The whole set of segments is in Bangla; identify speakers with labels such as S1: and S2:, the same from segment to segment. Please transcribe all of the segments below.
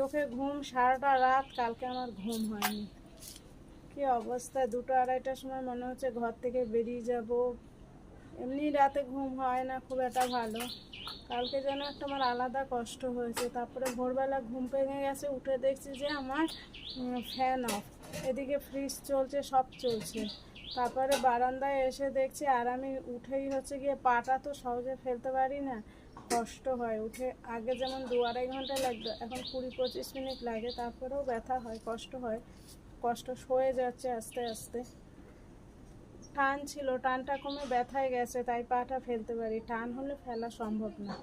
S1: চোখে ঘুম সারাটা রাত, কালকে আমার ঘুম হয়নি। কি অবস্থা, 2টা-2:30টার সময় মনে হচ্ছে ঘর থেকে বেরিয়ে যাব। এমনি রাতে ঘুম হয় না খুব একটা ভালো, কালকে যেন একটা আমার আলাদা কষ্ট হয়েছে। তারপরে ভোরবেলা ঘুম ভেঙে গেছে, উঠে দেখছি যে আমার ফ্যান অফ, এদিকে ফ্রিজ চলছে, সব চলছে। তারপরে বারান্দায় এসে দেখছি, আর আমি উঠেই হচ্ছে গিয়ে পাটা তো সহজে ফেলতে পারি না, কষ্ট হয় উঠে। আগে যেমন 2-2.5 ঘন্টা লাগতো, এখন 20-25 মিনিট লাগে, তারপরেও ব্যথা হয়, কষ্ট হয়। কষ্ট সয়ে যাচ্ছে আস্তে আস্তে। টান ছিল, টানটা কমে ব্যথায় গেছে, তাই পাটা ফেলতে পারি, টান হলে ফেলা সম্ভব না।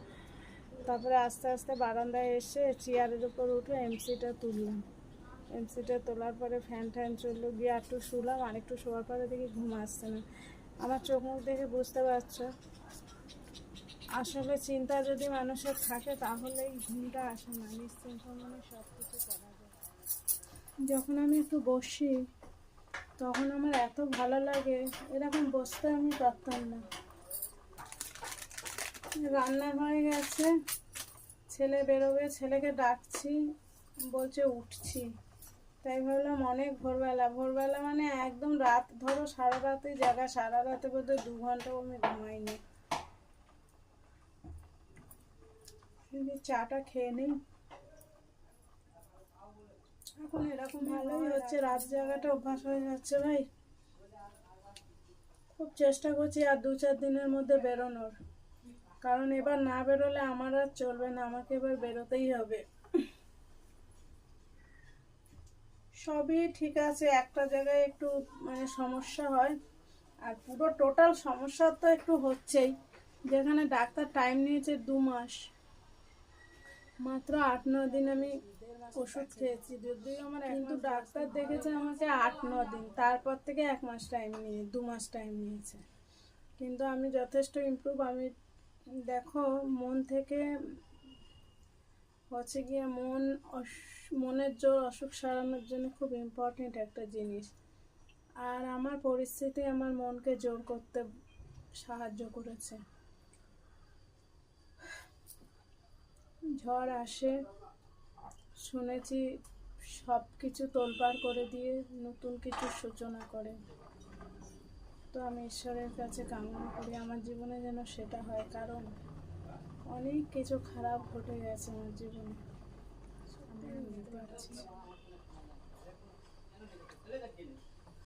S1: তারপরে আস্তে আস্তে বারান্দায় এসে চেয়ারের উপর উঠে এমসিটা তুললাম। এমসিটা তোলার পরে ফ্যান ট্যান চললো, গিয়ে একটু শুলাম, আর একটু শোয়ার পরে দেখি ঘুম আসছে না। আমার চোখ মুখ দেখে বুঝতে পারছো, আসলে চিন্তা যদি মানুষের থাকে তাহলে এই ঘুমটা আসে না, নিশ্চিন্ত মনে সব কিছু করা যায়। যখন আমি একটু বসি তখন আমার এত ভালো লাগে, এরকম বসতে আমি পারতাম না। রান্না হয়ে গেছে, ছেলে বেরোবে, ছেলেকে ডাকছি, বলছে উঠছি। তাই ভাবলাম অনেক ভোরবেলা, ভোরবেলা মানে একদম রাত, ধরো সারা রাতেই জায়গা, সারা রাতে বোধহয় 2 ঘন্টাও আমি ঘুমাইনি। চাটা খেয়ে নিই। এখন এরকম ভালোই হচ্ছে, রাত জায়গাটা অভ্যাস হয়ে যাচ্ছে ভাই। খুব চেষ্টা করছি আর 2-4 দিনের মধ্যে বেরোনোর, কারণ এবার না বেরোলে আমার আর চলবে না, আমাকে এবার বেরোতেই হবে। সবই ঠিক আছে, একটা জায়গায় একটু মানে সমস্যা হয়, আর পুরো টোটাল সমস্যা তো একটু হচ্ছেই। যেখানে ডাক্তার টাইম নিয়েছে 2 মাস, মাত্র 8-9 দিন আমি ওষুধ খেয়েছি, যদিও আমার, কিন্তু ডাক্তার দেখেছে আমাকে 8-9 দিন, তারপর থেকে 1 মাস টাইম নিয়ে 2 মাস টাইম নিয়েছে। কিন্তু আমি যথেষ্ট ইমপ্রুভ। আমি দেখো মন থেকে হচ্ছে গিয়ে মনের জোর অসুখ সারানোর জন্য খুব ইম্পর্টেন্ট একটা জিনিস। আর আমার পরিস্থিতি আমার মনকে জোর করতে সাহায্য করেছে। ঝড় আসে শুনেছি, সব কিছু তোলপাড় করে দিয়ে নতুন কিছু সূচনা করে। তো আমি ঈশ্বরের কাছে কামনা করি আমার জীবনে যেন সেটা হয়, কারণ অনেক কিছু খারাপ ঘটে গেছে আমার জীবনে, আমি বুঝতে পারছি।